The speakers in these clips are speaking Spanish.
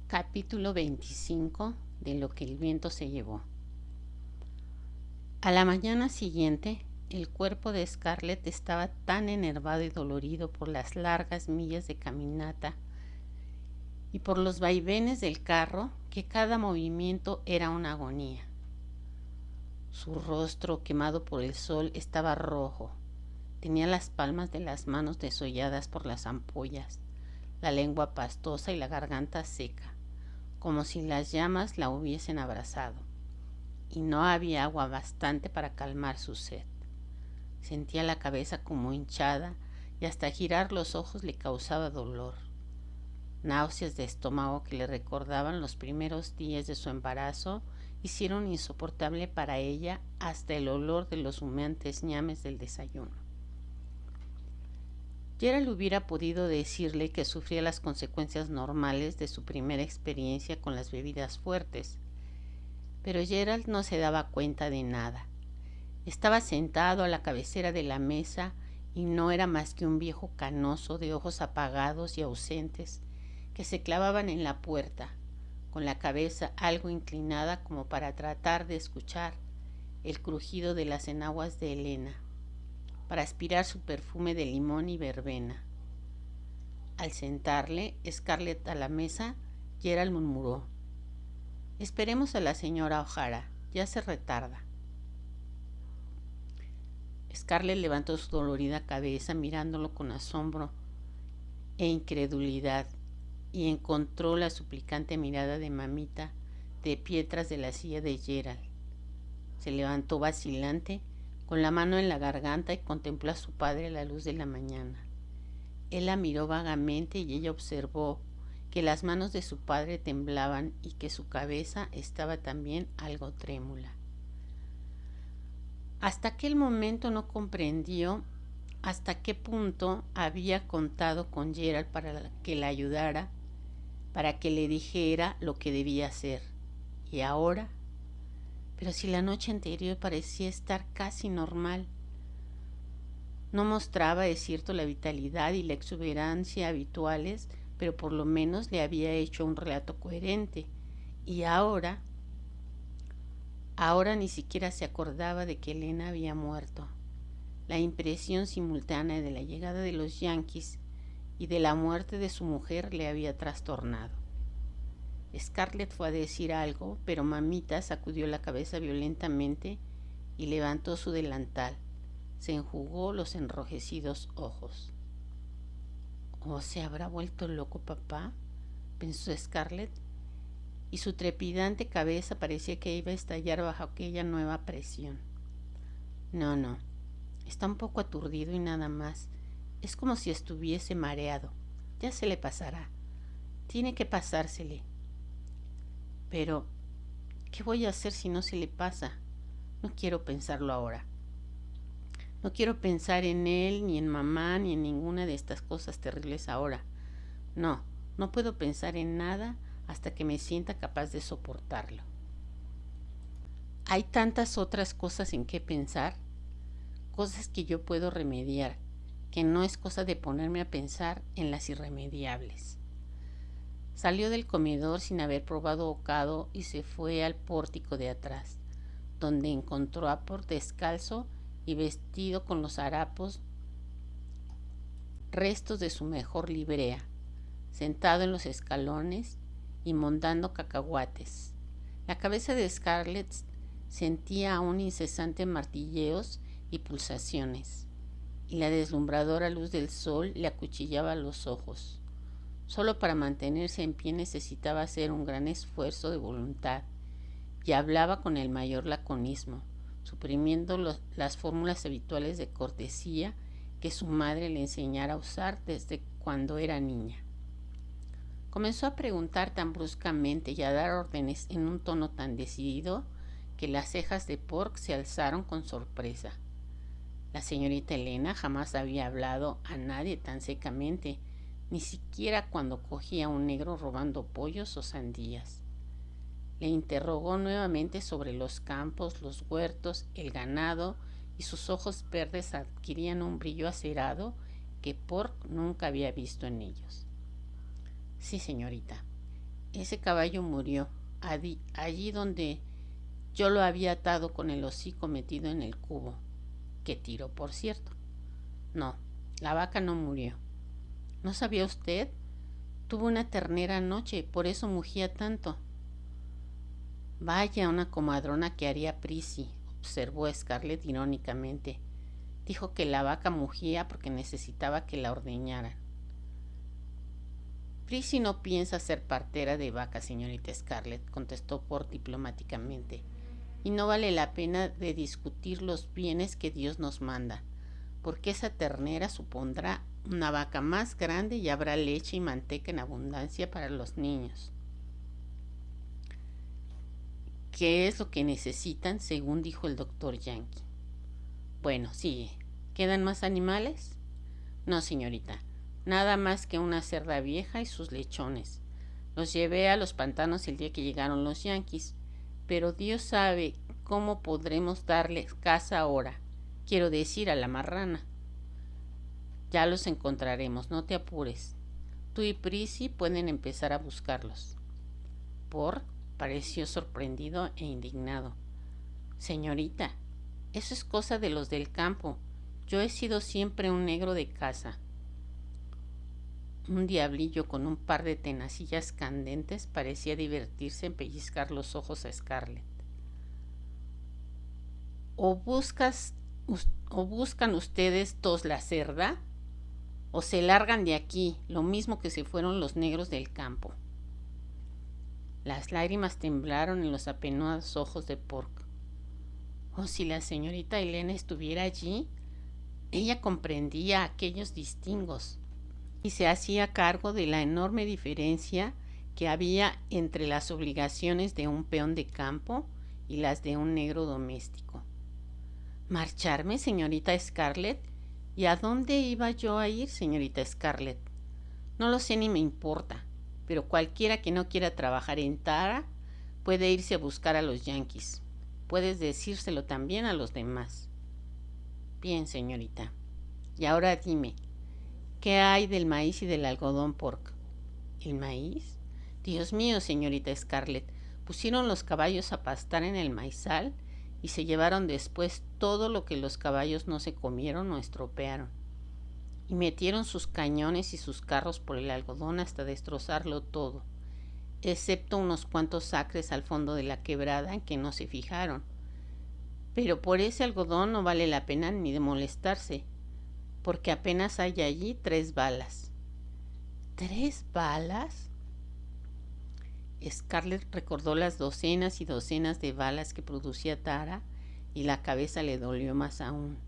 Capítulo 25 de lo que el viento se llevó. A la mañana siguiente, el cuerpo de Scarlett estaba tan enervado y dolorido por las largas millas de caminata y por los vaivenes del carro que cada movimiento era una agonía. Su rostro, quemado por el sol, estaba rojo. Tenía las palmas de las manos desolladas por las ampollas, la lengua pastosa y la garganta seca, como si las llamas la hubiesen abrazado, y no había agua bastante para calmar su sed. Sentía la cabeza como hinchada y hasta girar los ojos le causaba dolor. Náuseas de estómago que le recordaban los primeros días de su embarazo hicieron insoportable para ella hasta el olor de los humeantes ñames del desayuno. Gerald hubiera podido decirle que sufría las consecuencias normales de su primera experiencia con las bebidas fuertes, pero Gerald no se daba cuenta de nada. Estaba sentado a la cabecera de la mesa y no era más que un viejo canoso de ojos apagados y ausentes que se clavaban en la puerta, con la cabeza algo inclinada como para tratar de escuchar el crujido de las enaguas de Elena, para aspirar su perfume de limón y verbena. Al sentarle Scarlett a la mesa, Gerald murmuró: «Esperemos a la señora O'Hara, ya se retarda». Scarlett levantó su dolorida cabeza mirándolo con asombro e incredulidad y encontró la suplicante mirada de mamita de pie tras de la silla de Gerald. Se levantó vacilante, con la mano en la garganta, y contempló a su padre a la luz de la mañana. Él la miró vagamente y ella observó que las manos de su padre temblaban y que su cabeza estaba también algo trémula. Hasta aquel momento no comprendió hasta qué punto había contado con Gerald para que la ayudara, para que le dijera lo que debía hacer. Y ahora, pero si la noche anterior parecía estar casi normal, no mostraba, es cierto, la vitalidad y la exuberancia habituales, pero por lo menos le había hecho un relato coherente. Y ahora ni siquiera se acordaba de que Elena había muerto. La impresión simultánea de la llegada de los yanquis y de la muerte de su mujer le había trastornado. Scarlett fue a decir algo, pero mamita sacudió la cabeza violentamente y levantó su delantal. Se enjugó los enrojecidos ojos. «¿O se habrá vuelto loco papá?», pensó Scarlett, y su trepidante cabeza parecía que iba a estallar bajo aquella nueva presión. No, está un poco aturdido y nada más. Es como si estuviese mareado. Ya se le pasará. Tiene que pasársele. Pero, ¿qué voy a hacer si no se le pasa? No quiero pensarlo ahora. No quiero pensar en él, ni en mamá, ni en ninguna de estas cosas terribles ahora. No puedo pensar en nada hasta que me sienta capaz de soportarlo. Hay tantas otras cosas en que pensar, cosas que yo puedo remediar, que no es cosa de ponerme a pensar en las irremediables». Salió del comedor sin haber probado bocado y se fue al pórtico de atrás, donde encontró a Por descalzo y vestido con los harapos, restos de su mejor librea, sentado en los escalones y mondando cacahuates. La cabeza de Scarlett sentía aún incesantes martilleos y pulsaciones, y la deslumbradora luz del sol le acuchillaba los ojos. Solo para mantenerse en pie necesitaba hacer un gran esfuerzo de voluntad, y hablaba con el mayor laconismo, suprimiendo las fórmulas habituales de cortesía que su madre le enseñara a usar desde cuando era niña. Comenzó a preguntar tan bruscamente y a dar órdenes en un tono tan decidido que las cejas de Pork se alzaron con sorpresa. La señorita Elena jamás había hablado a nadie tan secamente, ni siquiera cuando cogía a un negro robando pollos o sandías. Le interrogó nuevamente sobre los campos, los huertos, el ganado, y sus ojos verdes adquirían un brillo acerado que Pork nunca había visto en ellos. «Sí, señorita, ese caballo murió, allí donde yo lo había atado con el hocico metido en el cubo, que tiró, por cierto. No, la vaca no murió. ¿No sabía usted? Tuvo una ternera anoche, por eso mugía tanto. Vaya, una comadrona que haría Prissy, observó Scarlett irónicamente. Dijo que la vaca mugía porque necesitaba que la ordeñaran. Prissy no piensa ser partera de vaca, señorita Scarlett, contestó Pork diplomáticamente, y no vale la pena de discutir los bienes que Dios nos manda, porque esa ternera supondrá una vaca más grande y habrá leche y manteca en abundancia para los niños. ¿Qué es lo que necesitan, según dijo el doctor Yankee? Bueno, sigue. ¿Quedan más animales? No, señorita. Nada más que una cerda vieja y sus lechones. Los llevé a los pantanos el día que llegaron los yanquis, pero Dios sabe cómo podremos darles caza ahora. Quiero decir, a la marrana. Ya los encontraremos, no te apures. Tú y Prissy pueden empezar a buscarlos. Pork pareció sorprendido e indignado. Señorita, eso es cosa de los del campo. Yo he sido siempre un negro de casa. Un diablillo con un par de tenacillas candentes parecía divertirse en pellizcar los ojos a Scarlett. ¿O buscan ustedes dos la cerda? ¿O se largan de aquí, lo mismo que se fueron los negros del campo? Las lágrimas temblaron en los apenados ojos de Pork. Oh, si la señorita Elena estuviera allí, ella comprendía aquellos distingos y se hacía cargo de la enorme diferencia que había entre las obligaciones de un peón de campo y las de un negro doméstico. ¿Marcharme, señorita Scarlett? ¿Y a dónde iba yo a ir, señorita Scarlett? No lo sé ni me importa, pero cualquiera que no quiera trabajar en Tara puede irse a buscar a los yanquis. Puedes decírselo también a los demás. Bien, señorita. Y ahora dime, ¿qué hay del maíz y del algodón, Pork? ¿El maíz? Dios mío, señorita Scarlett, pusieron los caballos a pastar en el maizal y se llevaron después todo lo que los caballos no se comieron o estropearon. Y metieron sus cañones y sus carros por el algodón hasta destrozarlo todo, excepto unos cuantos acres al fondo de la quebrada en que no se fijaron. Pero por ese algodón no vale la pena ni de molestarse, porque apenas hay allí 3 balas. ¿3 balas? Scarlett recordó las docenas y docenas de balas que producía Tara y la cabeza le dolió más aún.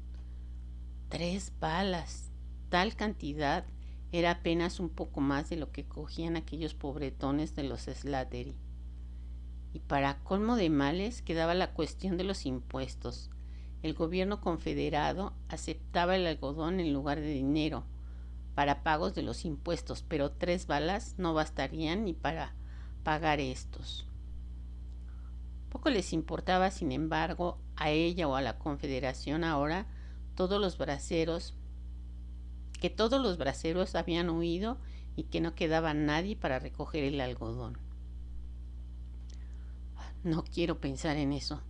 3 balas. Tal cantidad era apenas un poco más de lo que cogían aquellos pobretones de los Slattery. Y para colmo de males quedaba la cuestión de los impuestos. El gobierno confederado aceptaba el algodón en lugar de dinero para pagos de los impuestos, pero 3 balas no bastarían ni para pagar estos. Poco les importaba, sin embargo, a ella o a la Confederación ahora que todos los braceros habían huido y que no quedaba nadie para recoger el algodón. No quiero pensar en eso,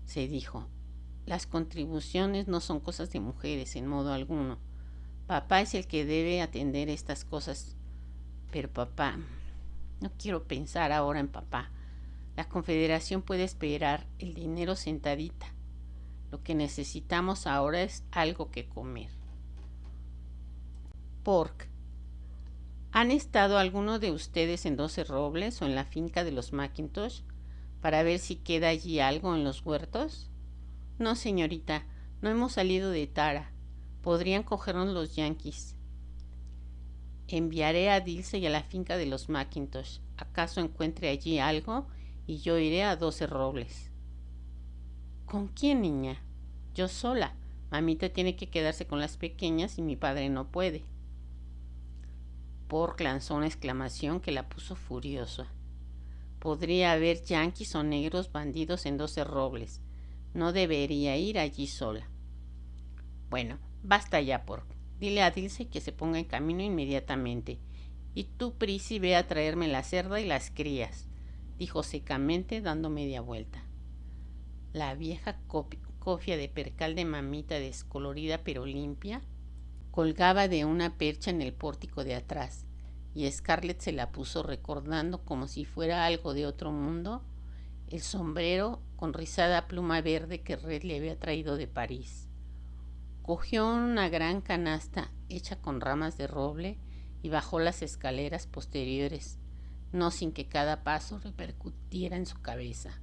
se dijo. Las contribuciones no son cosas de mujeres en modo alguno. Papá es el que debe atender estas cosas. Pero papá, no quiero pensar ahora en papá. La Confederación puede esperar el dinero sentadita. Lo que necesitamos ahora es algo que comer. Pork, ¿han estado alguno de ustedes en 12 Robles o en la finca de los McIntosh para ver si queda allí algo en los huertos? No, señorita, no hemos salido de Tara. Podrían cogernos los yanquis. Enviaré a Dilsey a la finca de los McIntosh. ¿Acaso encuentre allí algo? Y yo iré a 12 Robles. ¿Con quién, niña? Yo sola. Mamita tiene que quedarse con las pequeñas y mi padre no puede. Pork lanzó una exclamación que la puso furiosa. Podría haber yanquis o negros bandidos en 12 Robles. No debería ir allí sola. Bueno, basta ya, Pork. Dile a Dilsey que se ponga en camino inmediatamente Y tú, Prissy, ve a traerme la cerda y las crías, dijo secamente, dando media vuelta. La vieja cofia de percal de mamita descolorida pero limpia colgaba de una percha en el pórtico de atrás, y Scarlett se la puso recordando como si fuera algo de otro mundo el sombrero con rizada pluma verde que Red le había traído de París. Cogió una gran canasta hecha con ramas de roble y bajó las escaleras posteriores, no sin que cada paso repercutiera en su cabeza.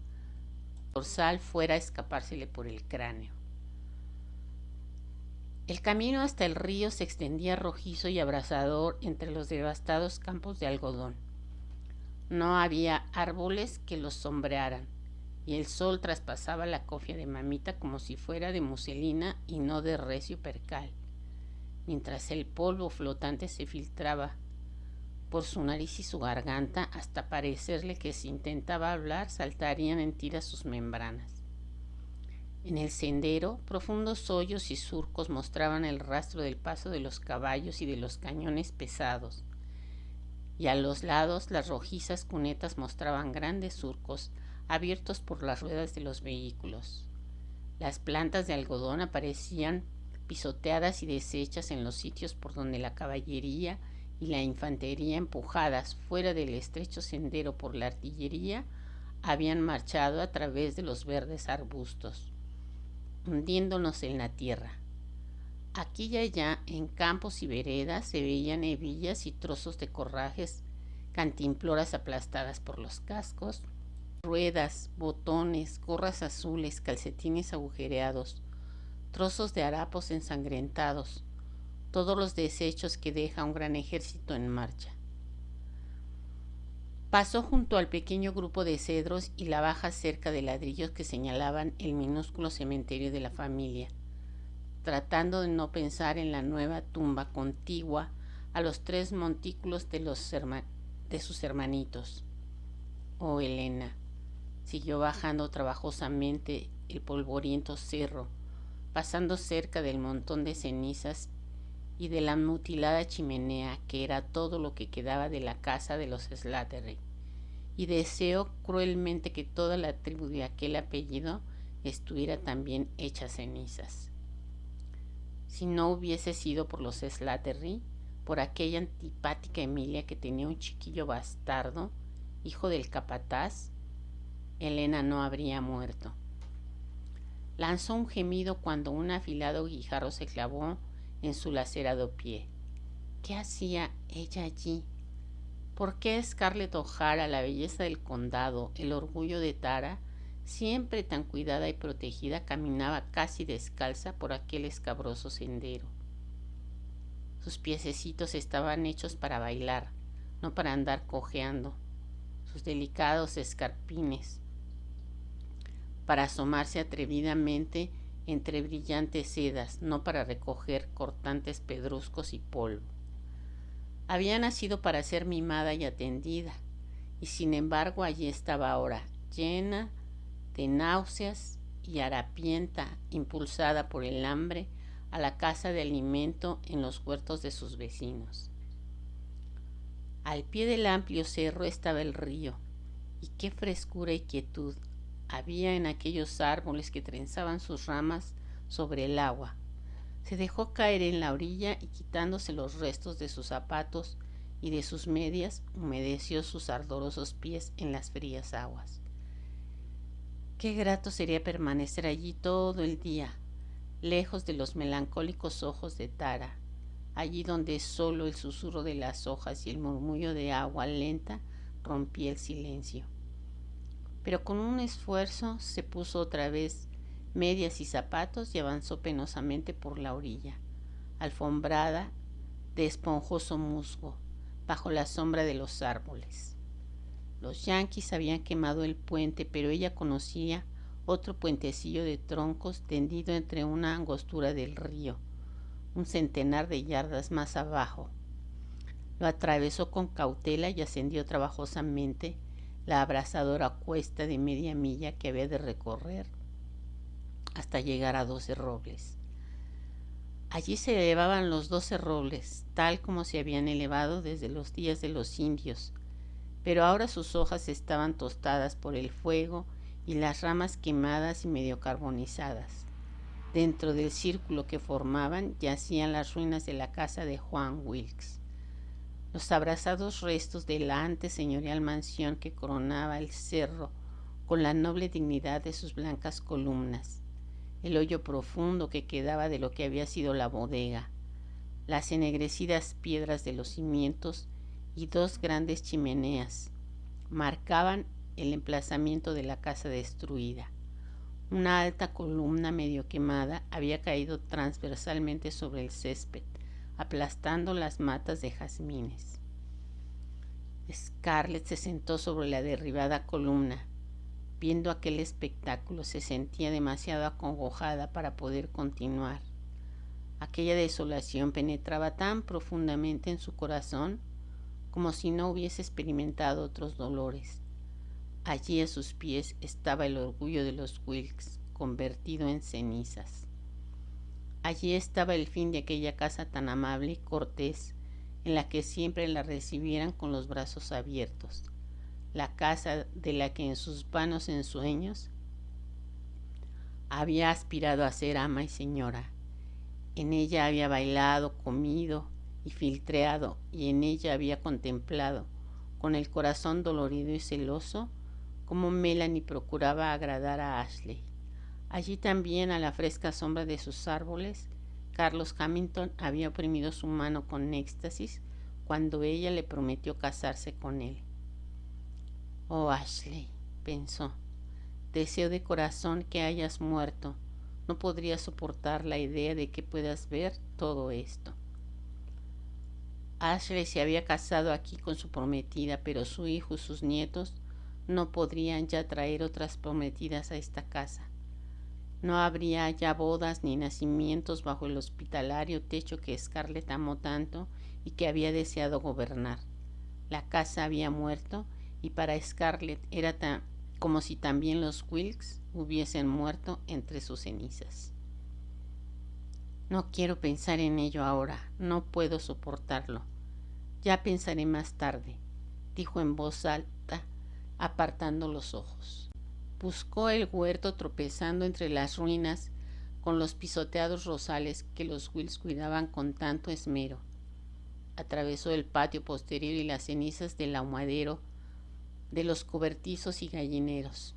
El dorsal fuera a escapársele por el cráneo. El camino hasta el río se extendía rojizo y abrasador entre los devastados campos de algodón. No había árboles que los sombrearan, y el sol traspasaba la cofia de mamita como si fuera de muselina y no de recio percal, mientras el polvo flotante se filtraba por su nariz y su garganta hasta parecerle que si intentaba hablar saltarían en tiras sus membranas. En el sendero, profundos hoyos y surcos mostraban el rastro del paso de los caballos y de los cañones pesados, y a los lados las rojizas cunetas mostraban grandes surcos abiertos por las ruedas de los vehículos. Las plantas de algodón aparecían pisoteadas y deshechas en los sitios por donde la caballería y la infantería, empujadas fuera del estrecho sendero por la artillería, habían marchado a través de los verdes arbustos, hundiéndonos en la tierra. Aquí y allá, en campos y veredas, se veían hebillas y trozos de corrajes, cantimploras aplastadas por los cascos, ruedas, botones, gorras azules, calcetines agujereados, trozos de harapos ensangrentados, todos los desechos que deja un gran ejército en marcha. Pasó junto al pequeño grupo de cedros y la baja cerca de ladrillos que señalaban el minúsculo cementerio de la familia, tratando de no pensar en la nueva tumba contigua a los 3 montículos de sus hermanitos. Oh, Elena, siguió bajando trabajosamente el polvoriento cerro, pasando cerca del montón de cenizas y de la mutilada chimenea que era todo lo que quedaba de la casa de los Slattery, y deseo cruelmente que toda la tribu de aquel apellido estuviera también hecha cenizas. Si no hubiese sido por los Slattery, por aquella antipática Emilia que tenía un chiquillo bastardo, hijo del capataz, Elena no habría muerto. Lanzó un gemido cuando un afilado guijarro se clavó en su lacerado pie. ¿Qué hacía ella allí? ¿Por qué Scarlett O'Hara, la belleza del condado, el orgullo de Tara, siempre tan cuidada y protegida, caminaba casi descalza por aquel escabroso sendero? Sus piececitos estaban hechos para bailar, no para andar cojeando. Sus delicados escarpines para asomarse atrevidamente entre brillantes sedas, no para recoger cortantes pedruscos y polvo. Había nacido para ser mimada y atendida, y sin embargo allí estaba ahora, llena de náuseas y harapienta, impulsada por el hambre, a la caza de alimento en los huertos de sus vecinos. Al pie del amplio cerro estaba el río, y qué frescura y quietud había en aquellos árboles que trenzaban sus ramas sobre el agua. Se dejó caer en la orilla y, quitándose los restos de sus zapatos y de sus medias, humedeció sus ardorosos pies en las frías aguas. Qué grato sería permanecer allí todo el día, lejos de los melancólicos ojos de Tara, allí donde solo el susurro de las hojas y el murmullo de agua lenta rompía el silencio. Pero con un esfuerzo se puso otra vez medias y zapatos y avanzó penosamente por la orilla, alfombrada de esponjoso musgo, bajo la sombra de los árboles. Los yanquis habían quemado el puente, pero ella conocía otro puentecillo de troncos tendido entre una angostura del río, un centenar de yardas más abajo. Lo atravesó con cautela y ascendió trabajosamente la abrasadora cuesta de media milla que había de recorrer hasta llegar a 12 robles. Allí se elevaban los 12 robles, tal como se habían elevado desde los días de los indios, pero ahora sus hojas estaban tostadas por el fuego y las ramas quemadas y medio carbonizadas. Dentro del círculo que formaban yacían las ruinas de la casa de Juan Wilkes, los abrasados restos de la antes señorial mansión que coronaba el cerro con la noble dignidad de sus blancas columnas, el hoyo profundo que quedaba de lo que había sido la bodega, las ennegrecidas piedras de los cimientos y 2 grandes chimeneas marcaban el emplazamiento de la casa destruida. Una alta columna medio quemada había caído transversalmente sobre el césped, aplastando las matas de jazmines. Scarlett se sentó sobre la derribada columna. Viendo aquel espectáculo se sentía demasiado acongojada para poder continuar. Aquella desolación penetraba tan profundamente en su corazón como si no hubiese experimentado otros dolores. Allí a sus pies estaba el orgullo de los Wilkes, convertido en cenizas. Allí estaba el fin de aquella casa tan amable y cortés, en la que siempre la recibieran con los brazos abiertos, la casa de la que en sus vanos ensueños había aspirado a ser ama y señora. En ella había bailado, comido y filtreado, y en ella había contemplado, con el corazón dolorido y celoso, cómo Melanie procuraba agradar a Ashley. Allí también, a la fresca sombra de sus árboles, Carlos Hamilton había oprimido su mano con éxtasis cuando ella le prometió casarse con él. Oh, Ashley, pensó, deseo de corazón que hayas muerto. No podría soportar la idea de que puedas ver todo esto. Ashley se había casado aquí con su prometida, pero su hijo y sus nietos no podrían ya traer otras prometidas a esta casa. No habría ya bodas ni nacimientos bajo el hospitalario techo que Scarlett amó tanto y que había deseado gobernar. La casa había muerto y para Scarlett era como si también los Wilkes hubiesen muerto entre sus cenizas. No quiero pensar en ello ahora, no puedo soportarlo. Ya pensaré más tarde, dijo en voz alta, apartando los ojos. Buscó el huerto tropezando entre las ruinas con los pisoteados rosales que los Wilkes cuidaban con tanto esmero. Atravesó el patio posterior y las cenizas del ahumadero, de los cobertizos y gallineros.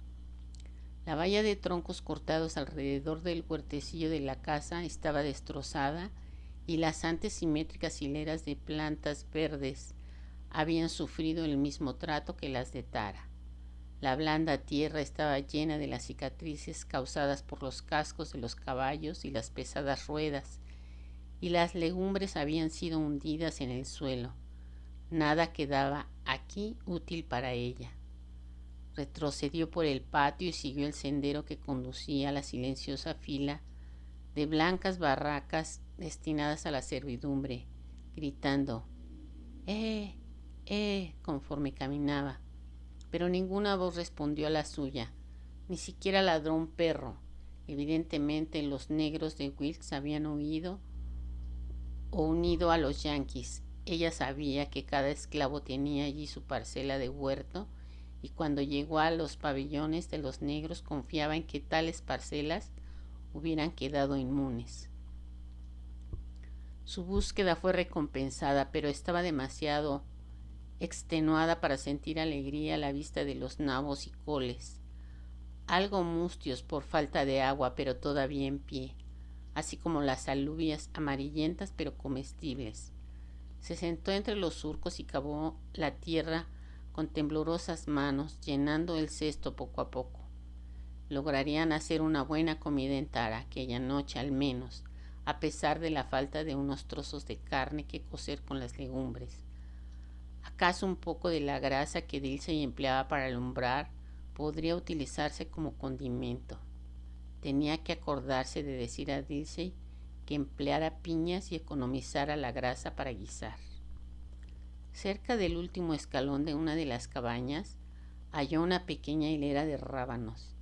La valla de troncos cortados alrededor del huertecillo de la casa estaba destrozada y las antes simétricas hileras de plantas verdes habían sufrido el mismo trato que las de Tara. La blanda tierra estaba llena de las cicatrices causadas por los cascos de los caballos y las pesadas ruedas, y las legumbres habían sido hundidas en el suelo. Nada quedaba aquí útil para ella. Retrocedió por el patio y siguió el sendero que conducía a la silenciosa fila de blancas barracas destinadas a la servidumbre, gritando conforme caminaba, pero ninguna voz respondió a la suya, ni siquiera ladró un perro. Evidentemente los negros de Wilkes habían huido o unido a los yanquis. Ella sabía que cada esclavo tenía allí su parcela de huerto, y cuando llegó a los pabellones de los negros confiaba en que tales parcelas hubieran quedado inmunes. Su búsqueda fue recompensada, pero estaba demasiado extenuada para sentir alegría a la vista de los nabos y coles, algo mustios por falta de agua, pero todavía en pie, así como las alubias amarillentas pero comestibles. Se sentó entre los surcos y cavó la tierra con temblorosas manos, llenando el cesto poco a poco. Lograrían hacer una buena comida en Tara aquella noche al menos, a pesar de la falta de unos trozos de carne que cocer con las legumbres. ¿Acaso un poco de la grasa que Dilsey empleaba para alumbrar podría utilizarse como condimento? Tenía que acordarse de decir a Dilsey que empleara piñas y economizara la grasa para guisar. Cerca del último escalón de una de las cabañas halló una pequeña hilera de rábanos,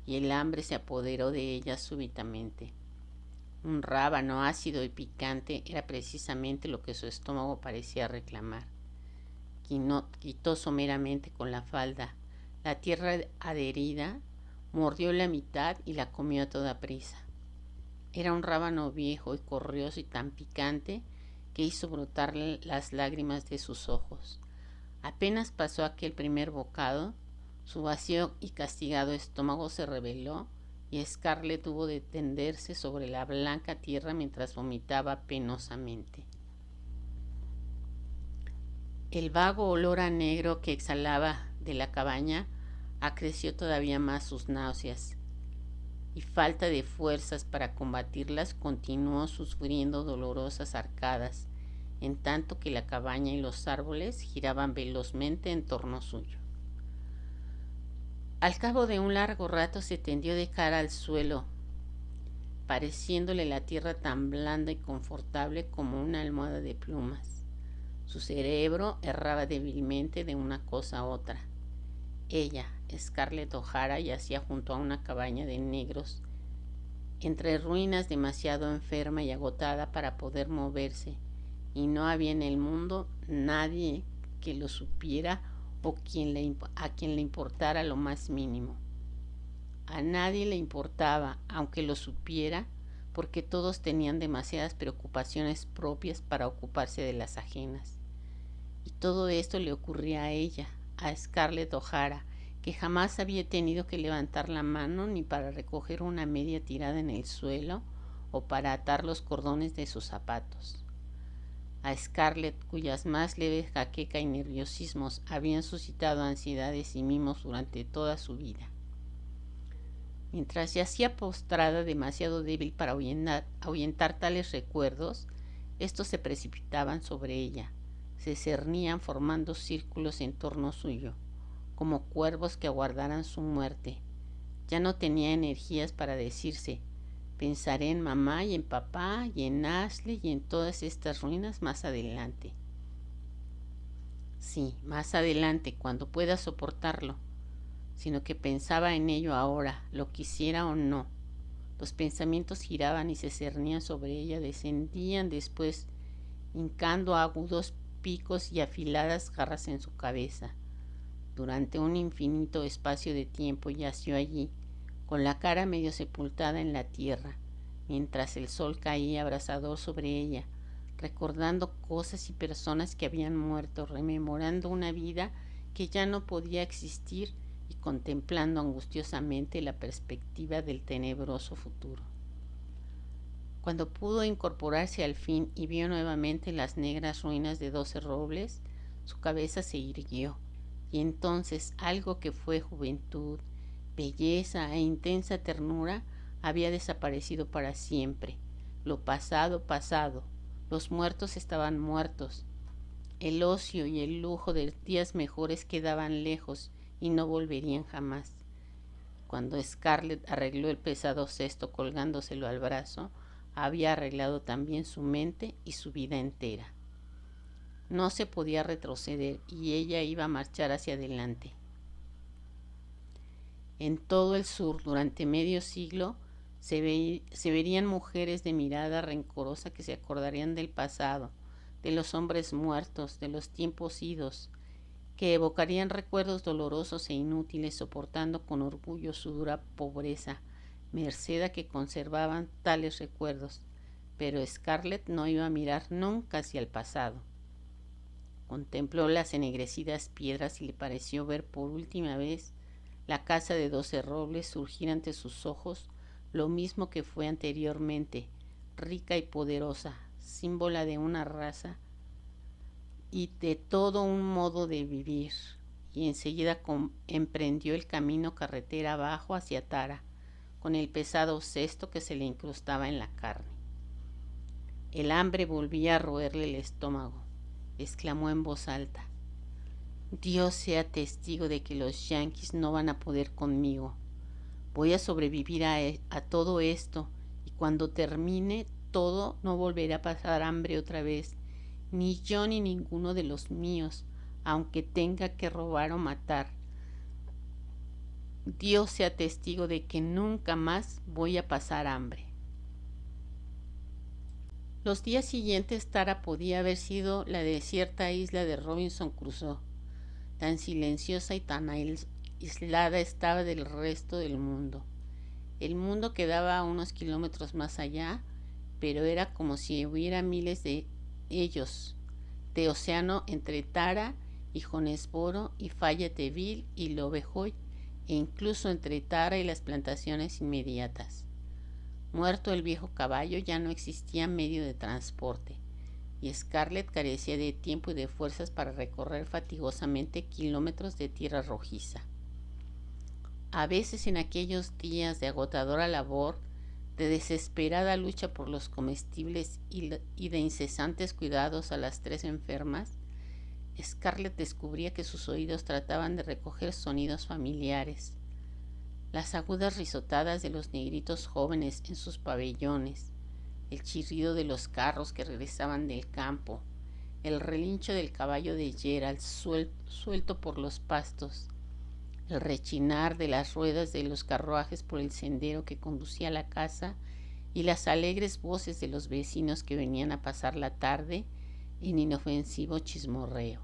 y el hambre se apoderó de ella súbitamente. Un rábano ácido y picante era precisamente lo que su estómago parecía reclamar. Quitó someramente con la falda la tierra adherida, mordió la mitad y la comió a toda prisa. Era un rábano viejo y corrioso y tan picante que hizo brotar las lágrimas de sus ojos. Apenas pasó aquel primer bocado, su vacío y castigado estómago se rebeló y Scarlett tuvo de tenderse sobre la blanca tierra mientras vomitaba penosamente. El vago olor a negro que exhalaba de la cabaña acreció todavía más sus náuseas, y falta de fuerzas para combatirlas continuó sufriendo dolorosas arcadas, en tanto que la cabaña y los árboles giraban velozmente en torno suyo. Al cabo de un largo rato se tendió de cara al suelo, pareciéndole la tierra tan blanda y confortable como una almohada de plumas. Su cerebro erraba débilmente de una cosa a otra. Ella, Scarlett O'Hara, yacía junto a una cabaña de negros, entre ruinas, demasiado enferma y agotada para poder moverse, y no había en el mundo nadie que lo supiera o a quien le importara lo más mínimo. A nadie le importaba, aunque lo supiera, porque todos tenían demasiadas preocupaciones propias para ocuparse de las ajenas. Y todo esto le ocurría a ella, a Scarlett O'Hara, que jamás había tenido que levantar la mano ni para recoger una media tirada en el suelo o para atar los cordones de sus zapatos. A Scarlett, cuyas más leves jaqueca y nerviosismos habían suscitado ansiedades y mimos durante toda su vida. Mientras yacía postrada, demasiado débil para ahuyentar tales recuerdos, estos se precipitaban sobre ella, se cernían formando círculos en torno suyo, como cuervos que aguardaran su muerte. Ya no tenía energías para decirse: pensaré en mamá y en papá y en Ashley y en todas estas ruinas más adelante. Sí, más adelante, cuando pueda soportarlo, sino que pensaba en ello ahora, lo quisiera o no. Los pensamientos giraban y se cernían sobre ella, descendían después, hincando agudos picos y afiladas garras en su cabeza. Durante un infinito espacio de tiempo yació allí, con la cara medio sepultada en la tierra, mientras el sol caía abrasador sobre ella, recordando cosas y personas que habían muerto, rememorando una vida que ya no podía existir y contemplando angustiosamente la perspectiva del tenebroso futuro. Cuando pudo incorporarse al fin y vio nuevamente las negras ruinas de 12 robles, su cabeza se irguió, y entonces algo que fue juventud, belleza e intensa ternura había desaparecido para siempre. Lo pasado, pasado. Los muertos estaban muertos. El ocio y el lujo de días mejores quedaban lejos y no volverían jamás. Cuando Scarlett arregló el pesado cesto colgándoselo al brazo, había arreglado también su mente y su vida entera. No se podía retroceder y ella iba a marchar hacia adelante. En todo el sur, durante medio siglo, se verían mujeres de mirada rencorosa que se acordarían del pasado, de los hombres muertos, de los tiempos idos, que evocarían recuerdos dolorosos e inútiles, soportando con orgullo su dura pobreza, merced a que conservaban tales recuerdos. Pero Scarlett no iba a mirar nunca hacia el pasado. Contempló las ennegrecidas piedras y le pareció ver por última vez la casa de 12 robles surgir ante sus ojos, lo mismo que fue anteriormente, rica y poderosa, símbolo de una raza y de todo un modo de vivir, y enseguida emprendió el camino carretera abajo hacia Tara, con el pesado cesto que se le incrustaba en la carne. El hambre volvía a roerle el estómago. Exclamó en voz alta: Dios sea testigo de que los yanquis no van a poder conmigo. Voy a sobrevivir a todo esto, y cuando termine todo no volveré a pasar hambre otra vez, ni yo ni ninguno de los míos, aunque tenga que robar o matar. Dios sea testigo de que nunca más voy a pasar hambre. Los días siguientes Tara podía haber sido la desierta isla de Robinson Crusoe. Tan silenciosa y tan aislada estaba del resto del mundo. El mundo quedaba a unos kilómetros más allá, pero era como si hubiera miles de ellos, de océano entre Tara y Jonesboro y Fayetteville y Lovejoy, e incluso entre Tara y las plantaciones inmediatas. Muerto el viejo caballo, ya no existía medio de transporte, y Scarlett carecía de tiempo y de fuerzas para recorrer fatigosamente kilómetros de tierra rojiza. A veces en aquellos días de agotadora labor, de desesperada lucha por los comestibles y de incesantes cuidados a las 3 enfermas, Scarlett descubría que sus oídos trataban de recoger sonidos familiares. Las agudas risotadas de los negritos jóvenes en sus pabellones, el chirrido de los carros que regresaban del campo, el relincho del caballo de Gerald suelto por los pastos, el rechinar de las ruedas de los carruajes por el sendero que conducía a la casa y las alegres voces de los vecinos que venían a pasar la tarde en inofensivo chismorreo.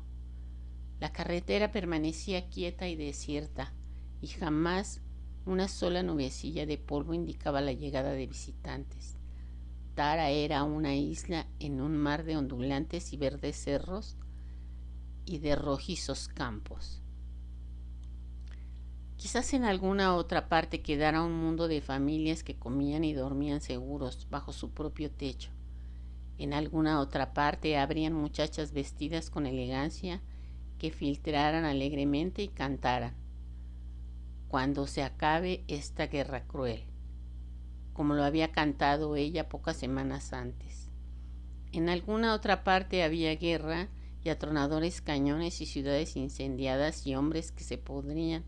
La carretera permanecía quieta y desierta, y jamás una sola nubecilla de polvo indicaba la llegada de visitantes. Tara era una isla en un mar de ondulantes y verdes cerros y de rojizos campos. Quizás en alguna otra parte quedara un mundo de familias que comían y dormían seguros bajo su propio techo. En alguna otra parte habrían muchachas vestidas con elegancia que filtraran alegremente y cantaran: cuando se acabe esta guerra cruel, como lo había cantado ella pocas semanas antes. En alguna otra parte había guerra y atronadores cañones y ciudades incendiadas y hombres que se pudrían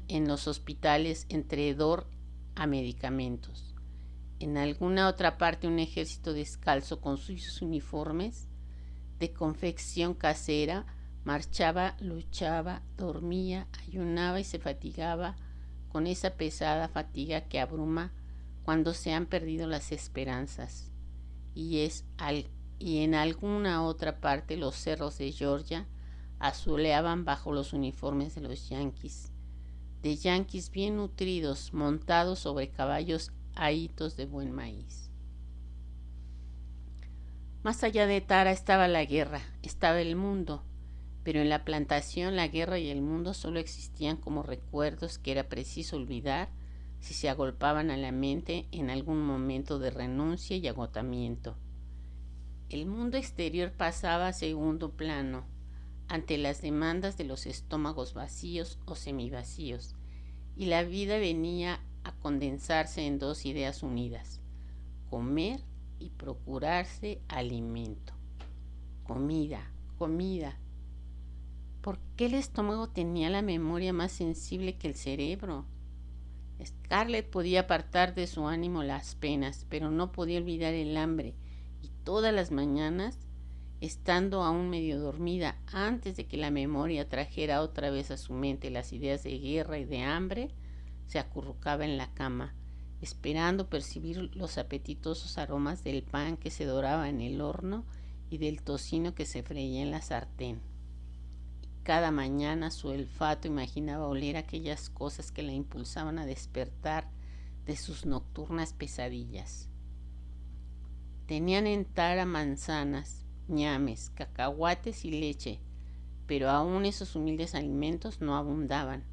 en los hospitales entre hedor a medicamentos. En alguna otra parte un ejército descalzo con sus uniformes de confección casera marchaba, luchaba, dormía, ayunaba y se fatigaba con esa pesada fatiga que abruma cuando se han perdido las esperanzas. Y en alguna otra parte los cerros de Georgia azuleaban bajo los uniformes de los yanquis, de yanquis bien nutridos, montados sobre caballos ahitos de buen maíz. Más allá de Tara estaba la guerra, estaba el mundo, pero en la plantación la guerra y el mundo solo existían como recuerdos que era preciso olvidar si se agolpaban a la mente en algún momento de renuncia y agotamiento. El mundo exterior pasaba a segundo plano ante las demandas de los estómagos vacíos o semivacíos, y la vida venía a condensarse en 2 ideas unidas: comer y procurarse alimento. Comida, comida. ¿Por qué el estómago tenía la memoria más sensible que el cerebro? Scarlett podía apartar de su ánimo las penas, pero no podía olvidar el hambre, y todas las mañanas, estando aún medio dormida, antes de que la memoria trajera otra vez a su mente las ideas de guerra y de hambre, se acurrucaba en la cama, esperando percibir los apetitosos aromas del pan que se doraba en el horno y del tocino que se freía en la sartén. Cada mañana su olfato imaginaba oler aquellas cosas que la impulsaban a despertar de sus nocturnas pesadillas. Tenían en Tara manzanas, ñames, cacahuates y leche, pero aún esos humildes alimentos no abundaban.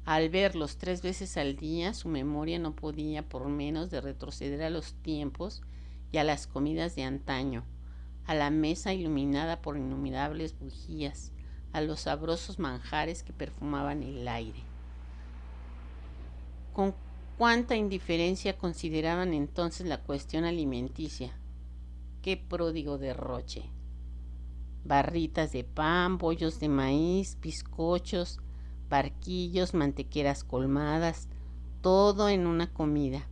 Al verlos 3 veces al día, su memoria no podía por menos de retroceder a los tiempos y a las comidas de antaño, a la mesa iluminada por innumerables bujías, a los sabrosos manjares que perfumaban el aire. Con cuánta indiferencia consideraban entonces la cuestión alimenticia. ¡Qué pródigo derroche! Barritas de pan, bollos de maíz, bizcochos, barquillos, mantequeras colmadas, todo en una comida.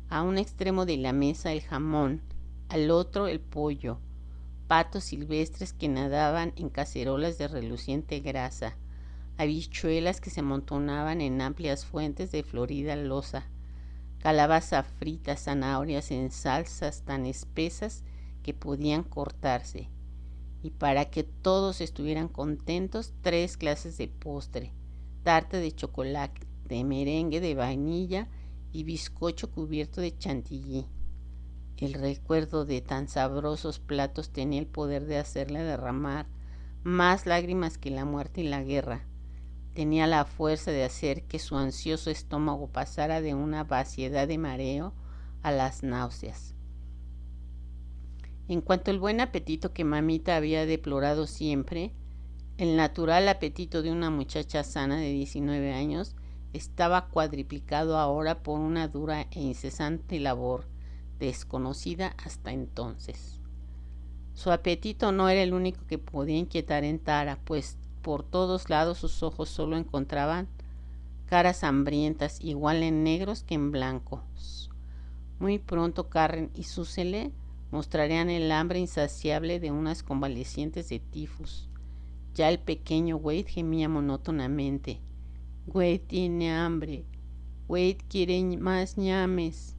A un extremo de la mesa el jamón, al otro el pollo, patos silvestres que nadaban en cacerolas de reluciente grasa, habichuelas que se amontonaban en amplias fuentes de florida loza, calabaza frita, zanahorias en salsas tan espesas que podían cortarse, y para que todos estuvieran contentos, 3 clases de postre: tarta de chocolate, de merengue de vainilla y bizcocho cubierto de chantilly. El recuerdo de tan sabrosos platos tenía el poder de hacerle derramar más lágrimas que la muerte y la guerra. Tenía la fuerza de hacer que su ansioso estómago pasara de una vaciedad de mareo a las náuseas. En cuanto al buen apetito que mamita había deplorado siempre, el natural apetito de una muchacha sana de 19 años estaba cuadriplicado ahora por una dura e incesante labor, desconocida hasta entonces. Su apetito no era el único que podía inquietar en Tara, pues por todos lados sus ojos solo encontraban caras hambrientas, igual en negros que en blancos. Muy pronto Karen y Susele mostrarían el hambre insaciable de unas convalecientes de tifus. Ya el pequeño Wade gemía monótonamente. Wade tiene hambre. Wade quiere más ñames.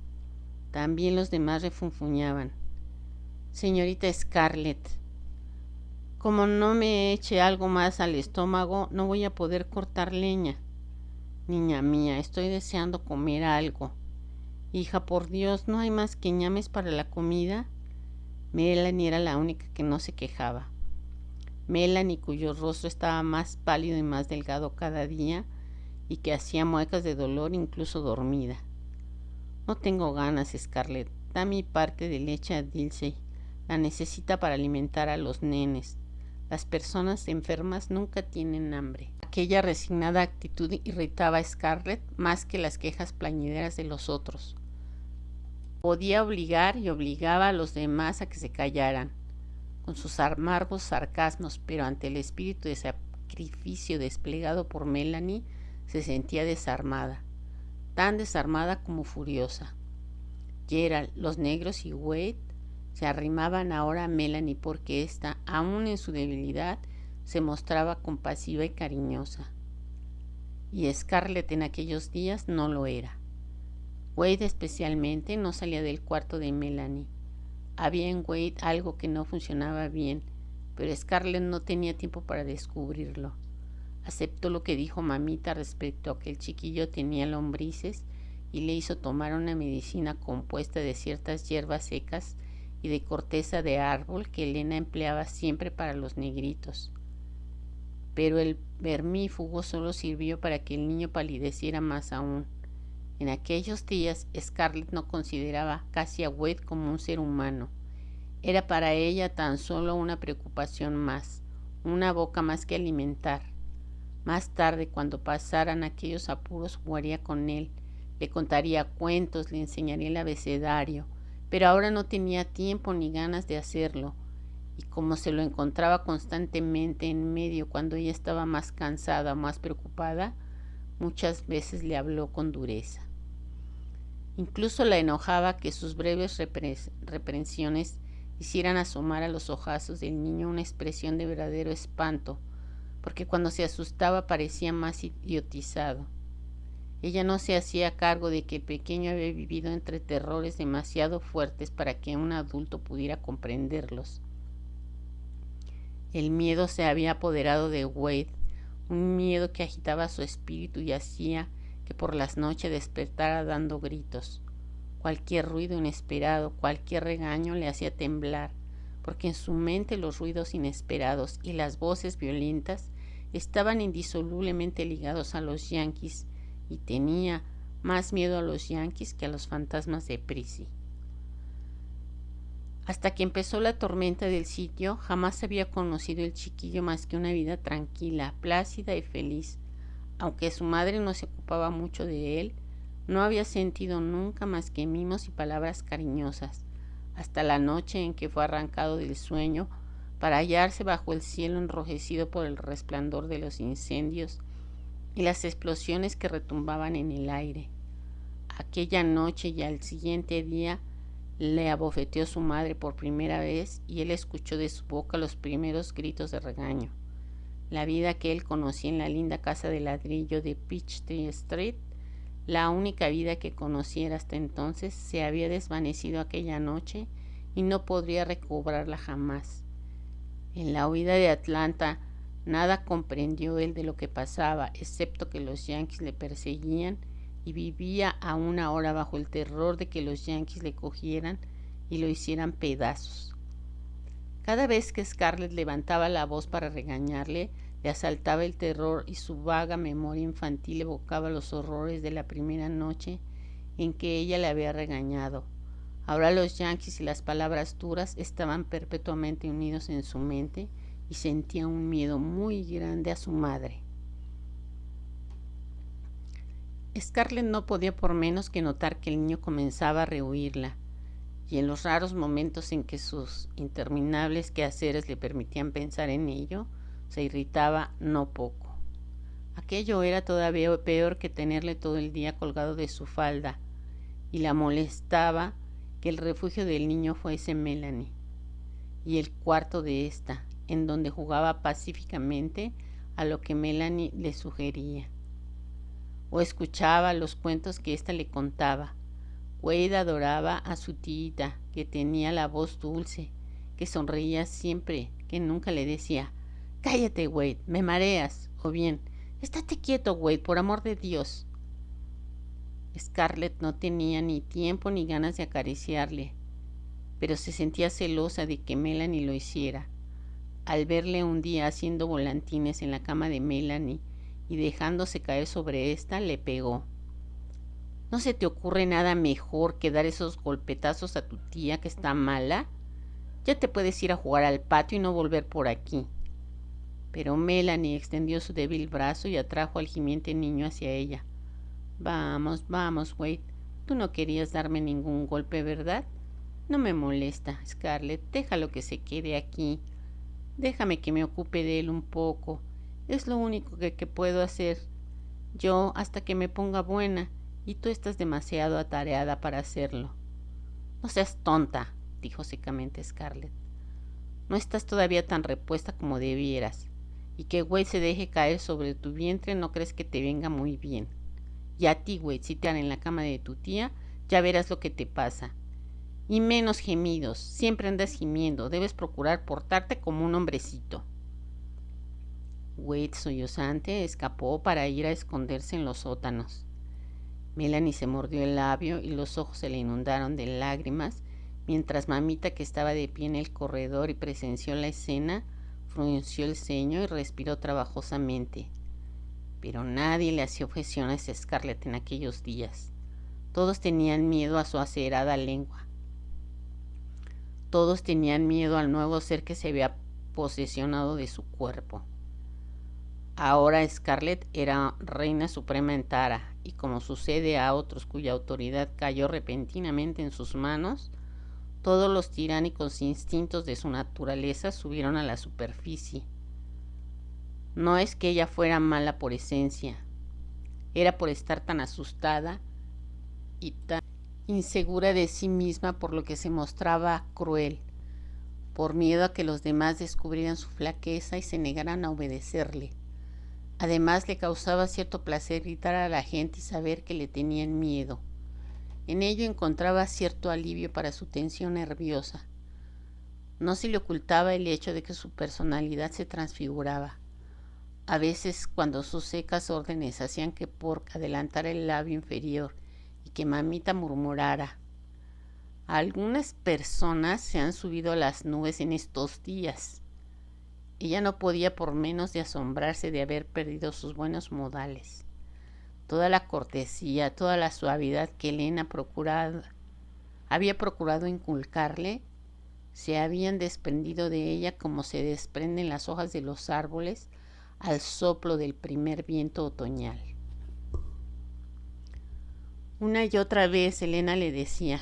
También los demás refunfuñaban. Señorita Scarlett, como no me eche algo más al estómago, no voy a poder cortar leña. Niña mía, estoy deseando comer algo. Hija, por Dios, ¿no hay más que ñames para la comida? Melanie era la única que no se quejaba. Melanie, cuyo rostro estaba más pálido y más delgado cada día, y que hacía muecas de dolor incluso dormida. No tengo ganas, Scarlett. Da mi parte de leche a Dilsey. La necesita para alimentar a los nenes. Las personas enfermas nunca tienen hambre. Aquella resignada actitud irritaba a Scarlett más que las quejas plañideras de los otros. Podía obligar y obligaba a los demás a que se callaran, con sus amargos sarcasmos, pero ante el espíritu de sacrificio desplegado por Melanie, se sentía desarmada, tan desarmada como furiosa. Gerald, los negros y Wade se arrimaban ahora a Melanie porque ésta, aun en su debilidad, se mostraba compasiva y cariñosa. Y Scarlett en aquellos días no lo era. Wade especialmente no salía del cuarto de Melanie. Había en Wade algo que no funcionaba bien, pero Scarlett no tenía tiempo para descubrirlo. Aceptó lo que dijo mamita respecto a que el chiquillo tenía lombrices y le hizo tomar una medicina compuesta de ciertas hierbas secas y de corteza de árbol que Elena empleaba siempre para los negritos. Pero el vermífugo solo sirvió para que el niño palideciera más aún. En aquellos días Scarlett no consideraba casi a Wade como un ser humano. Era para ella tan solo una preocupación más, una boca más que alimentar. Más tarde, cuando pasaran aquellos apuros, jugaría con él, le contaría cuentos, le enseñaría el abecedario, pero ahora no tenía tiempo ni ganas de hacerlo, y como se lo encontraba constantemente en medio cuando ella estaba más cansada o más preocupada, muchas veces le habló con dureza. Incluso la enojaba que sus breves reprensiones hicieran asomar a los ojazos del niño una expresión de verdadero espanto, porque cuando se asustaba parecía más idiotizado. Ella no se hacía cargo de que el pequeño había vivido entre terrores demasiado fuertes para que un adulto pudiera comprenderlos. El miedo se había apoderado de Wade, un miedo que agitaba su espíritu y hacía que por las noches despertara dando gritos. Cualquier ruido inesperado, cualquier regaño le hacía temblar, porque en su mente los ruidos inesperados y las voces violentas estaban indisolublemente ligados a los Yankees, y tenía más miedo a los Yankees que a los fantasmas de Prissy. Hasta que empezó la tormenta del sitio, jamás había conocido el chiquillo más que una vida tranquila, plácida y feliz. Aunque su madre no se ocupaba mucho de él, no había sentido nunca más que mimos y palabras cariñosas, hasta la noche en que fue arrancado del sueño para hallarse bajo el cielo enrojecido por el resplandor de los incendios y las explosiones que retumbaban en el aire. Aquella noche y al siguiente día le abofeteó su madre por primera vez y él escuchó de su boca los primeros gritos de regaño. la vida que él conocía en la linda casa de ladrillo de Peachtree Street, la única vida que conociera hasta entonces, se había desvanecido aquella noche y no podría recobrarla jamás. En la huida de Atlanta, nada comprendió él de lo que pasaba, excepto que los yanquis le perseguían, y vivía aún ahora bajo el terror de que los yanquis le cogieran y lo hicieran pedazos. Cada vez que Scarlett levantaba la voz para regañarle, le asaltaba el terror y su vaga memoria infantil evocaba los horrores de la primera noche en que ella le había regañado. Ahora los yanquis y las palabras duras estaban perpetuamente unidos en su mente y sentía un miedo muy grande a su madre. Scarlett no podía por menos que notar que el niño comenzaba a rehuirla, y en los raros momentos en que sus interminables quehaceres le permitían pensar en ello, se irritaba no poco. Aquello era todavía peor que tenerle todo el día colgado de su falda, y la molestaba que el refugio del niño fuese Melanie, y el cuarto de ésta, en donde jugaba pacíficamente a lo que Melanie le sugería, o escuchaba los cuentos que ésta le contaba. Wade adoraba a su tita, que tenía la voz dulce, que sonreía siempre, que nunca le decía: «Cállate, Wade, me mareas», o bien: «Estate quieto, Wade, por amor de Dios». Scarlett no tenía ni tiempo ni ganas de acariciarle, pero se sentía celosa de que Melanie lo hiciera. Al verle un día haciendo volantines en la cama de Melanie y dejándose caer sobre ésta, le pegó. ¿No se te ocurre nada mejor que dar esos golpetazos a tu tía que está mala? Ya te puedes ir a jugar al patio y no volver por aquí. Pero Melanie extendió su débil brazo y atrajo al gimiente niño hacia ella. Vamos, vamos, Wade. Tú no querías darme ningún golpe, ¿verdad? No me molesta, Scarlett. Déjalo que se quede aquí. Déjame que me ocupe de él un poco. Es lo único que puedo hacer yo hasta que me ponga buena, y tú estás demasiado atareada para hacerlo. No seas tonta, dijo secamente Scarlett. No estás todavía tan repuesta como debieras, y que Wade se deje caer sobre tu vientre no crees que te venga muy bien. Y a ti, Wade, si te dan en la cama de tu tía, ya verás lo que te pasa. Y menos gemidos, siempre andas gimiendo, debes procurar portarte como un hombrecito. Wade, sollozante, escapó para ir a esconderse en los sótanos. Melanie se mordió el labio y los ojos se le inundaron de lágrimas, mientras mamita, que estaba de pie en el corredor y presenció la escena, frunció el ceño y respiró trabajosamente. Pero nadie le hacía objeciones a Scarlett en aquellos días. Todos tenían miedo a su acerada lengua. Todos tenían miedo al nuevo ser que se había posesionado de su cuerpo. Ahora Scarlett era reina suprema en Tara, y como sucede a otros cuya autoridad cayó repentinamente en sus manos, todos los tiránicos instintos de su naturaleza subieron a la superficie. No es que ella fuera mala por esencia, era por estar tan asustada y tan insegura de sí misma, por lo que se mostraba cruel, por miedo a que los demás descubrieran su flaqueza y se negaran a obedecerle. Además, le causaba cierto placer gritar a la gente y saber que le tenían miedo. En ello encontraba cierto alivio para su tensión nerviosa. No se le ocultaba el hecho de que su personalidad se transfiguraba. A veces, cuando sus secas órdenes hacían que Pork adelantara el labio inferior y que mamita murmurara: «Algunas personas se han subido a las nubes en estos días», ella no podía por menos de asombrarse de haber perdido sus buenos modales. Toda la cortesía, toda la suavidad que Elena había procurado inculcarle, se habían desprendido de ella como se desprenden las hojas de los árboles al soplo del primer viento otoñal. Una y otra vez Elena le decía: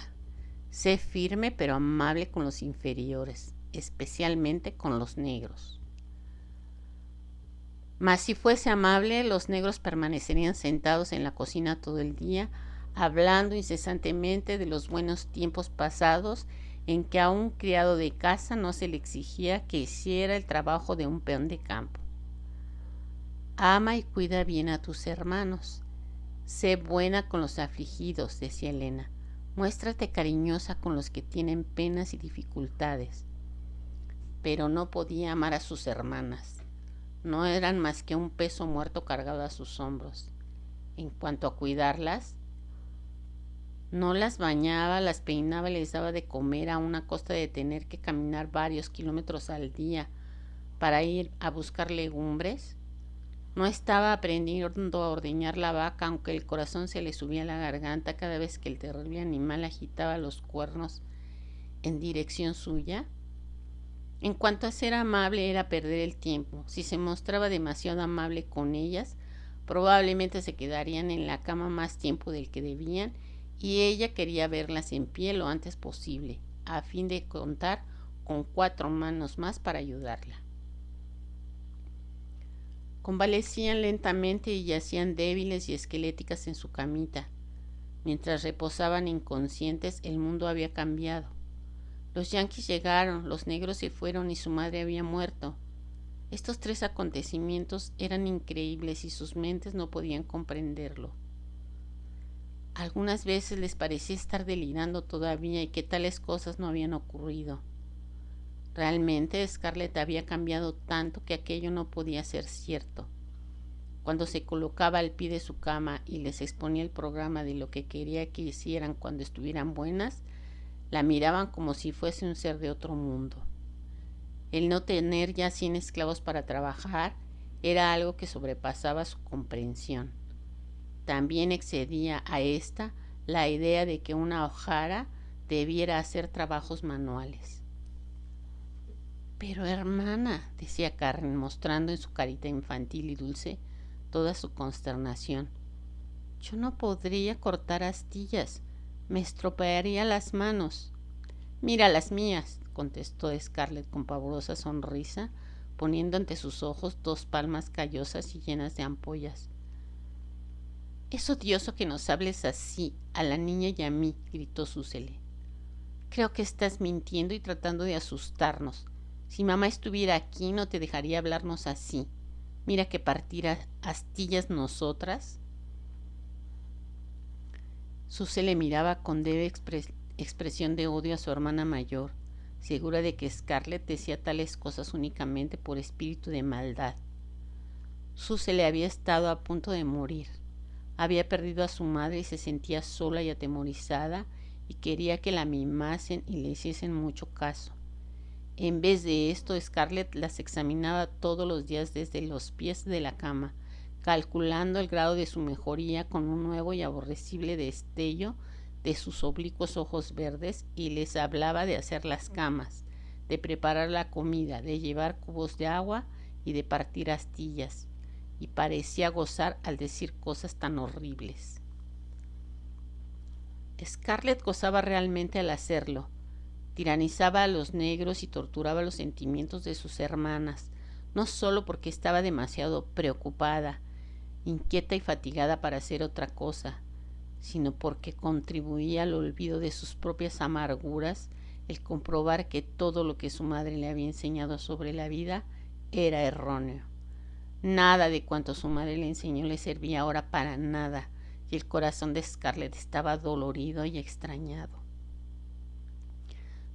«Sé firme pero amable con los inferiores, especialmente con los negros». Mas si fuese amable, los negros permanecerían sentados en la cocina todo el día, hablando incesantemente de los buenos tiempos pasados en que a un criado de casa no se le exigía que hiciera el trabajo de un peón de campo. Ama y cuida bien a tus hermanos. Sé buena con los afligidos, decía Elena. Muéstrate cariñosa con los que tienen penas y dificultades. Pero no podía amar a sus hermanas. No eran más que un peso muerto cargado a sus hombros. En cuanto a cuidarlas, no las bañaba, las peinaba y les daba de comer a una costa de tener que caminar varios kilómetros al día para ir a buscar legumbres. No estaba aprendiendo a ordeñar la vaca, aunque el corazón se le subía a la garganta cada vez que el terrible animal agitaba los cuernos en dirección suya. En cuanto a ser amable, era perder el tiempo. Si se mostraba demasiado amable con ellas, probablemente se quedarían en la cama más tiempo del que debían, y ella quería verlas en pie lo antes posible, a fin de contar con 4 manos más para ayudarla. Convalecían lentamente y yacían débiles y esqueléticas en su camita. Mientras reposaban inconscientes, el mundo había cambiado. Los yanquis llegaron, los negros se fueron y su madre había muerto. Estos 3 acontecimientos eran increíbles y sus mentes no podían comprenderlo. Algunas veces les parecía estar delirando todavía y que tales cosas no habían ocurrido. Realmente Scarlett había cambiado tanto que aquello no podía ser cierto. Cuando se colocaba al pie de su cama y les exponía el programa de lo que quería que hicieran cuando estuvieran buenas, la miraban como si fuese un ser de otro mundo. El no tener ya 100 esclavos para trabajar era algo que sobrepasaba su comprensión. También excedía a esta la idea de que una ojara debiera hacer trabajos manuales. Pero hermana, decía Karen, mostrando en su carita infantil y dulce toda su consternación, yo no podría cortar astillas, me estropearía las manos. Mira las mías, contestó Scarlett con pavorosa sonrisa, poniendo ante sus ojos 2 palmas callosas y llenas de ampollas. Es odioso que nos hables así, a la niña y a mí, gritó Susele. Creo que estás mintiendo y tratando de asustarnos. Si mamá estuviera aquí no te dejaría hablarnos así. Mira que partir astillas nosotras. Susele miraba con leve expresión de odio a su hermana mayor, segura de que Scarlett decía tales cosas únicamente por espíritu de maldad. Susele había estado a punto de morir. Había perdido a su madre y se sentía sola y atemorizada y quería que la mimasen y le hiciesen mucho caso. En vez de esto, Scarlett las examinaba todos los días desde los pies de la cama, calculando el grado de su mejoría con un nuevo y aborrecible destello de sus oblicuos ojos verdes, y les hablaba de hacer las camas, de preparar la comida, de llevar cubos de agua y de partir astillas, y parecía gozar al decir cosas tan horribles. Scarlett gozaba realmente al hacerlo. Tiranizaba a los negros y torturaba los sentimientos de sus hermanas, no solo porque estaba demasiado preocupada, inquieta y fatigada para hacer otra cosa, sino porque contribuía al olvido de sus propias amarguras el comprobar que todo lo que su madre le había enseñado sobre la vida era erróneo. Nada de cuanto su madre le enseñó le servía ahora para nada, y el corazón de Scarlett estaba dolorido y extrañado.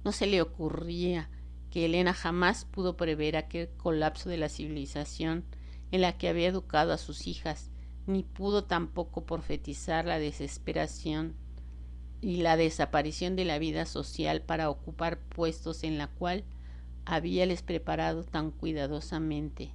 No se le ocurría que Elena jamás pudo prever aquel colapso de la civilización en la que había educado a sus hijas, ni pudo tampoco profetizar la desesperación y la desaparición de la vida social para ocupar puestos en la cual habíales preparado tan cuidadosamente.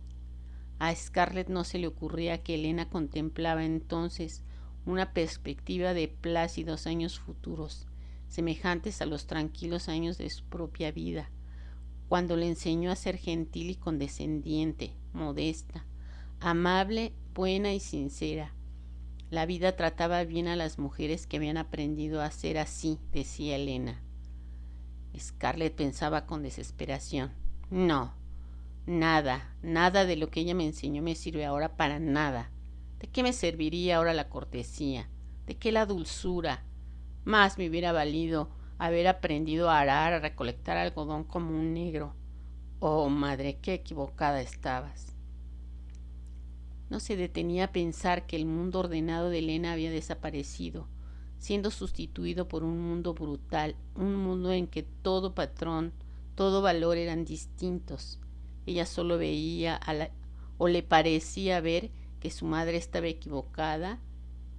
A Scarlett no se le ocurría que Elena contemplaba entonces una perspectiva de plácidos años futuros, semejantes a los tranquilos años de su propia vida, cuando le enseñó a ser gentil y condescendiente, modesta, amable, buena y sincera. La vida trataba bien a las mujeres que habían aprendido a ser así, decía Elena. Scarlett pensaba con desesperación. No, nada de lo que ella me enseñó me sirve ahora para nada. ¿De qué me serviría ahora la cortesía? ¿De qué la dulzura? Más me hubiera valido haber aprendido a arar, a recolectar algodón como un negro. Oh, madre, qué equivocada estabas. No se detenía a pensar que el mundo ordenado de Elena había desaparecido, siendo sustituido por un mundo brutal, un mundo en que todo patrón, todo valor eran distintos. Ella solo veía o le parecía ver que su madre estaba equivocada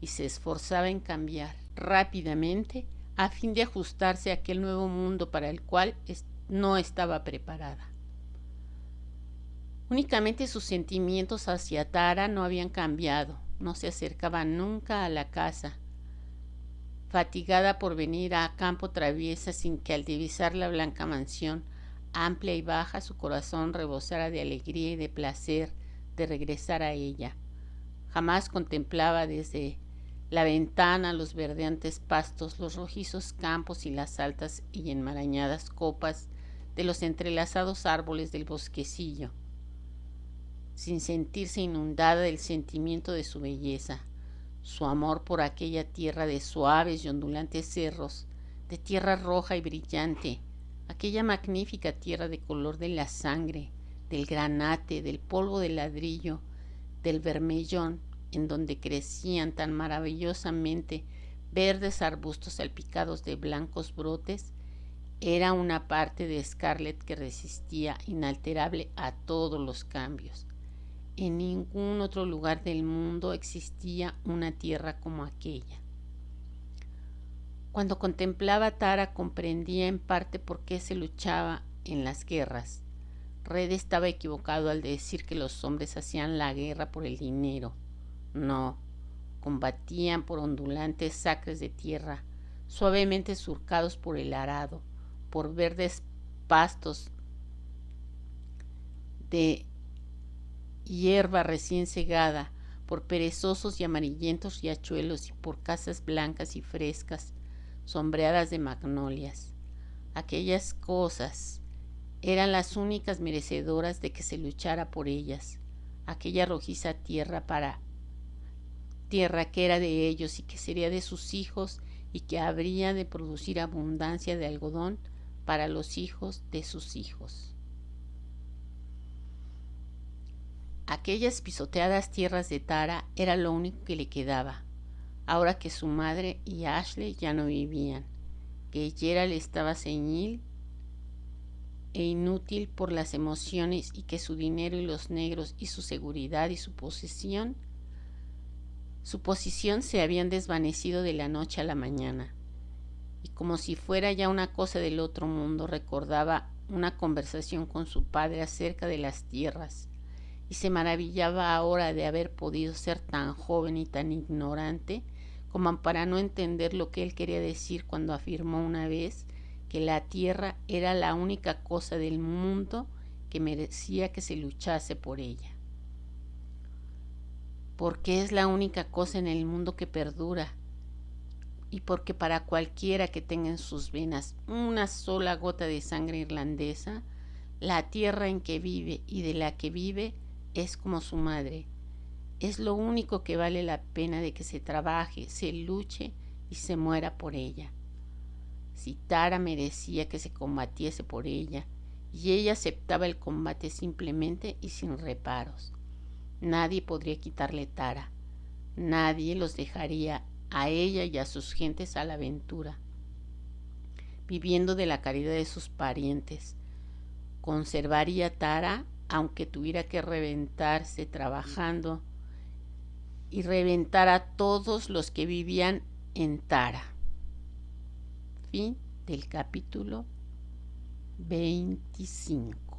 y se esforzaba en cambiar rápidamente a fin de ajustarse a aquel nuevo mundo para el cual no estaba preparada. Únicamente sus sentimientos hacia Tara no habían cambiado, no se acercaba nunca a la casa, fatigada por venir a campo traviesa sin que al divisar la blanca mansión, amplia y baja, su corazón rebosara de alegría y de placer de regresar a ella. Jamás contemplaba desde la ventana los verdeantes pastos, los rojizos campos y las altas y enmarañadas copas de los entrelazados árboles del bosquecillo, sin sentirse inundada del sentimiento de su belleza, su amor por aquella tierra de suaves y ondulantes cerros, de tierra roja y brillante, aquella magnífica tierra de color de la sangre, del granate, del polvo de ladrillo, del vermellón, en donde crecían tan maravillosamente verdes arbustos salpicados de blancos brotes, era una parte de Scarlett que resistía inalterable a todos los cambios. En ningún otro lugar del mundo existía una tierra como aquella. Cuando contemplaba a Tara comprendía en parte por qué se luchaba en las guerras. Red estaba equivocado al decir que los hombres hacían la guerra por el dinero. No, combatían por ondulantes sacres de tierra, suavemente surcados por el arado, por verdes pastos de hierba recién segada, por perezosos y amarillentos riachuelos y por casas blancas y frescas, sombreadas de magnolias. Aquellas cosas eran las únicas merecedoras de que se luchara por ellas. Aquella rojiza tierra que era de ellos y que sería de sus hijos y que habría de producir abundancia de algodón para los hijos de sus hijos. Aquellas pisoteadas tierras de Tara era lo único que le quedaba, ahora que su madre y Ashley ya no vivían, que Gerald estaba senil e inútil por las emociones y que su dinero y los negros y su seguridad y su posición se habían desvanecido de la noche a la mañana. Y como si fuera ya una cosa del otro mundo, recordaba una conversación con su padre acerca de las tierras y se maravillaba ahora de haber podido ser tan joven y tan ignorante como para no entender lo que él quería decir cuando afirmó una vez que la tierra era la única cosa del mundo que merecía que se luchase por ella. Porque es la única cosa en el mundo que perdura y porque para cualquiera que tenga en sus venas una sola gota de sangre irlandesa, la tierra en que vive y de la que vive es como su madre. Es lo único que vale la pena de que se trabaje, se luche y se muera por ella. Si Tara merecía que se combatiese por ella, y ella aceptaba el combate simplemente y sin reparos, nadie podría quitarle Tara, nadie los dejaría a ella y a sus gentes a la aventura, viviendo de la caridad de sus parientes. Conservaría Tara aunque tuviera que reventarse trabajando y reventar a todos los que vivían en Tara. Fin del capítulo 25.